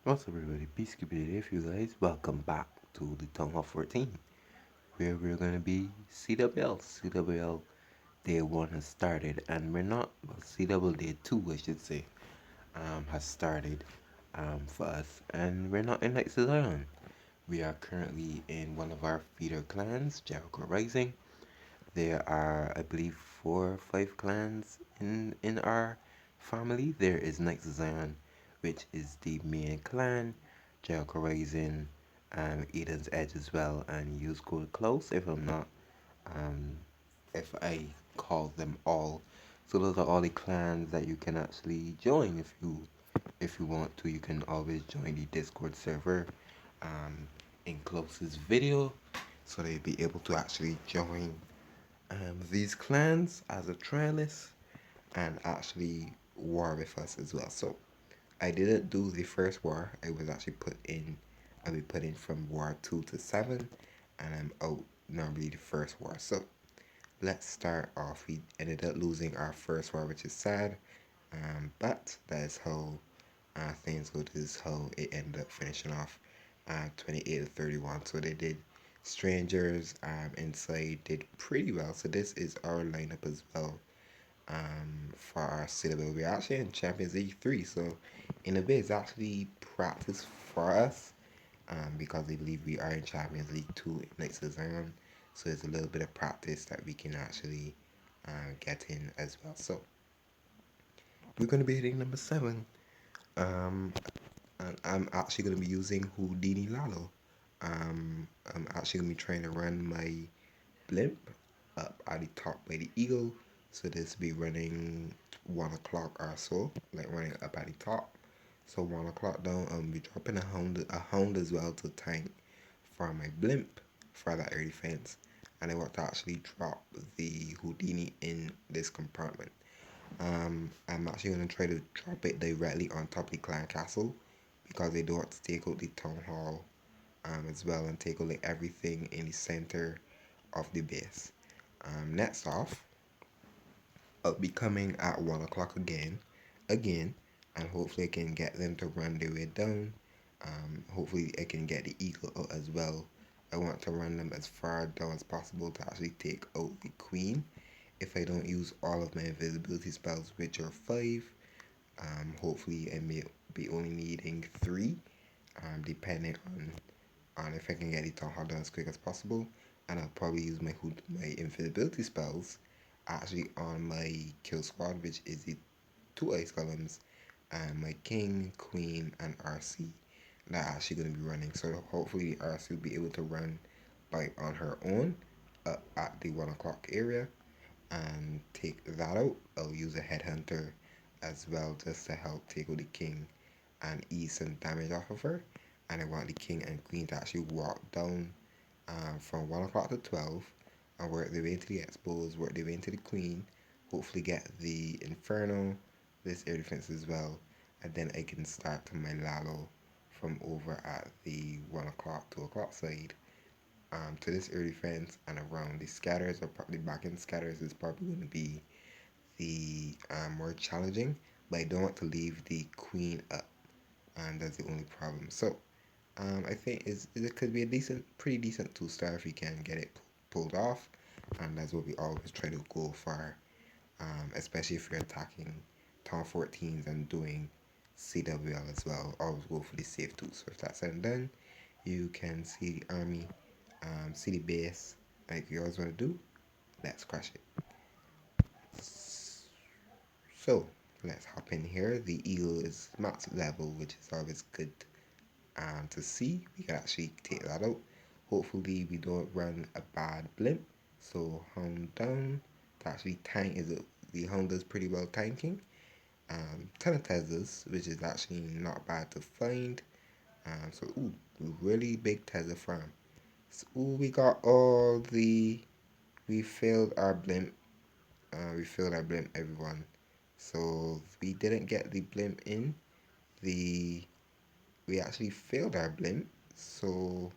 What's up, everybody? Peace, community. If you guys, welcome back to the Th14, where we're gonna be CWL. CWL Day 1 has started, and we're not, well, CWL Day 2, I should say, has started for us, and we're not in Nexus Island. We are currently in one of our feeder clans, Jericho Rising. There are, I believe, 4 or 5 clans in our family. There is Knights of Zion, which is the main clan, Jericho Rising, Eden's Edge as well, and Use Gold Close um, if I call them all. So those are all the clans that you can actually join if you want to. You can always join the Discord server um, in Close's video, so they'll be able to actually join these clans as a trialist and actually war with us as well. So I didn't do the first war. I was actually I be put in from war 2 to 7, and I'm out normally the first war. So let's start off. We ended up losing our first war, which is sad, but that is how things go. This is how it ended up finishing off 28 to 31. So they did Strangers inside did pretty well. So this is our lineup as well for our Citadel. We're actually in Champions League 3, so in a way it's actually practice for us because I believe we are in Champions League 2 next season. So it's a little bit of practice that we can actually get in as well. So we're going to be hitting number 7. Um, and I'm actually going to be using Houdini Lalo. I'm actually going to be trying to run my blimp up at the top by the eagle. So this be running 1 o'clock or so, like running up at the top. So 1 o'clock down, be dropping a hound as well to tank for my blimp for that air defense. And I want to actually drop the Houdini in this compartment. I'm actually going to try to drop it directly on top of the clan castle because they do want to take out the town hall as well and take out like everything in the center of the base. Next off, I'll be coming at 1 o'clock again, and hopefully I can get them to run their way down. Hopefully I can get the eagle out as well. I want to run them as far down as possible to actually take out the queen. If I don't use all of my invisibility spells, which are 5, hopefully I may be only needing 3, depending on if I can get the town hall done as quick as possible. And I'll probably use my invisibility spells actually on my kill squad, which is the 2 ice columns, and my king, queen, and RC that are actually going to be running. So hopefully RC will be able to run by on her own at the 1 o'clock area and take that out. I'll use a headhunter as well just to help take out the king and ease some damage off of her. And I want the king and queen to actually walk down from 1 o'clock to 12 and work their way into the expos, work their way into the queen, hopefully get the inferno, this air defense as well, and then I can start my Lalo from over at the 1 o'clock, 2 o'clock side to this air defense and around the scatters, or probably back in scatters is probably going to be the more challenging, but I don't want to leave the queen up, and that's the only problem. So I think it could be a pretty decent 2-star if you can get it pulled off, and that's what we always try to go for, especially if you're attacking Th14s and doing CWL as well. Always go for the safe too. So if that's said and done, you can see the army, see the base, like you always want to do. Let's crush it. So let's hop in here. The eagle is max level, which is always good to see. We can actually take that out. Hopefully we don't run a bad blimp. So hound down to actually tank the hound does pretty well tanking. Ton of Teslas, which is actually not bad to find. So ooh, really big Tesla farm. So ooh, we failed our blimp. We failed our blimp, everyone. So we didn't get the blimp in. The we actually failed our blimp, so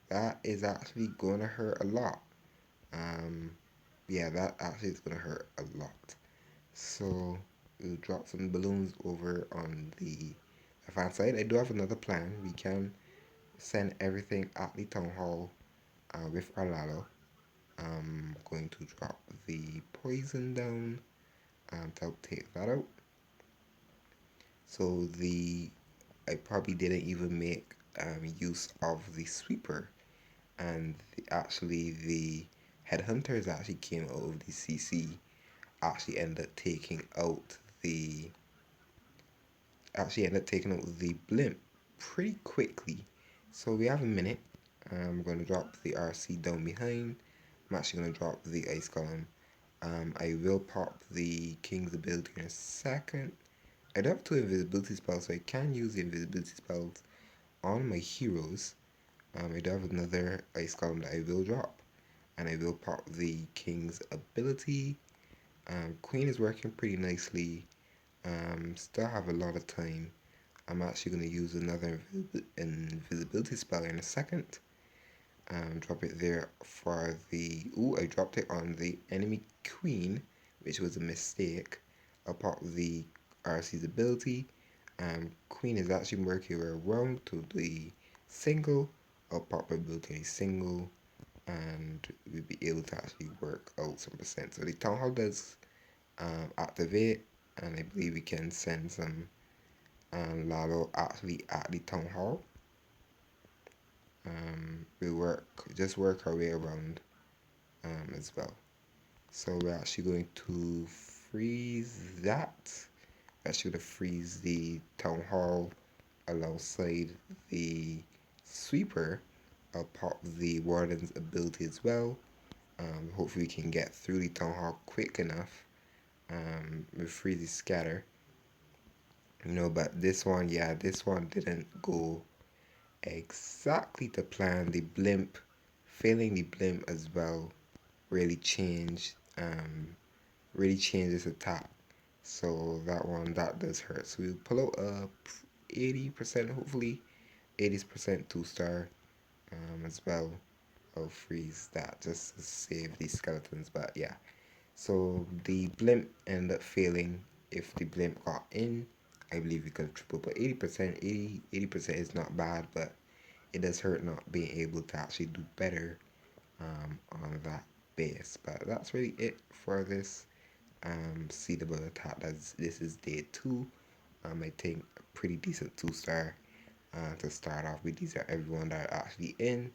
that is actually gonna hurt a lot. Um, yeah, that actually is gonna hurt a lot. So we'll drop some balloons over on the Advanced side, I do have another plan. We can send everything at the town hall with our Lalo. I'm going to drop the poison down to help take that out. So I probably didn't even make use of the sweeper, and actually the headhunters actually came out of the CC actually ended up the taking out the blimp pretty quickly. So we have a minute. I'm gonna drop the RC down behind. I'm actually gonna drop the ice column. I will pop the king's ability in a second. I do have two invisibility spells, so I can use the invisibility spells on my heroes. I do have another ice column that I will drop, and I will pop the king's ability. Queen is working pretty nicely. Still have a lot of time. I'm actually going to use another invisibility spell in a second. Drop it there for the... Ooh, I dropped it on the enemy queen, which was a mistake. I'll pop the RC's ability. Queen is actually working around to the single. I'll pop her ability in a single, and we'll be able to actually work out some percent. So the Town Hall does activate, and I believe we can send some Lalo actually at the Town Hall. We just work our way around as well. So we're actually going to freeze that. We're actually going to freeze the Town Hall alongside the Sweeper. I'll pop the Warden's ability as well. Hopefully we can get through the Town Hall quick enough. With Freezy Scatter. But this one, yeah, this one didn't go exactly to plan. The blimp, failing the blimp as well, really changed this attack. So that does hurt. So we'll pull out a 80%, hopefully 80% 2-star as well. I'll freeze that just to save these skeletons, but yeah. So the blimp ended up failing. If the blimp got in, I believe we could have tripled, but 80%, 80% is not bad, but it does hurt not being able to actually do better on that base. But that's really it for this seedable attack. This is day 2. I think a pretty decent 2-star to start off with. These are everyone that are actually in,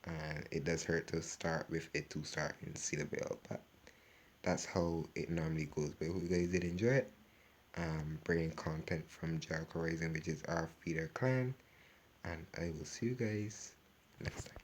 and it does hurt to start with a 2-star in seedable, but that's how it normally goes. But I hope you guys did enjoy it. Bringing content from Jericho Rising, which is our feeder clan, and I will see you guys next time.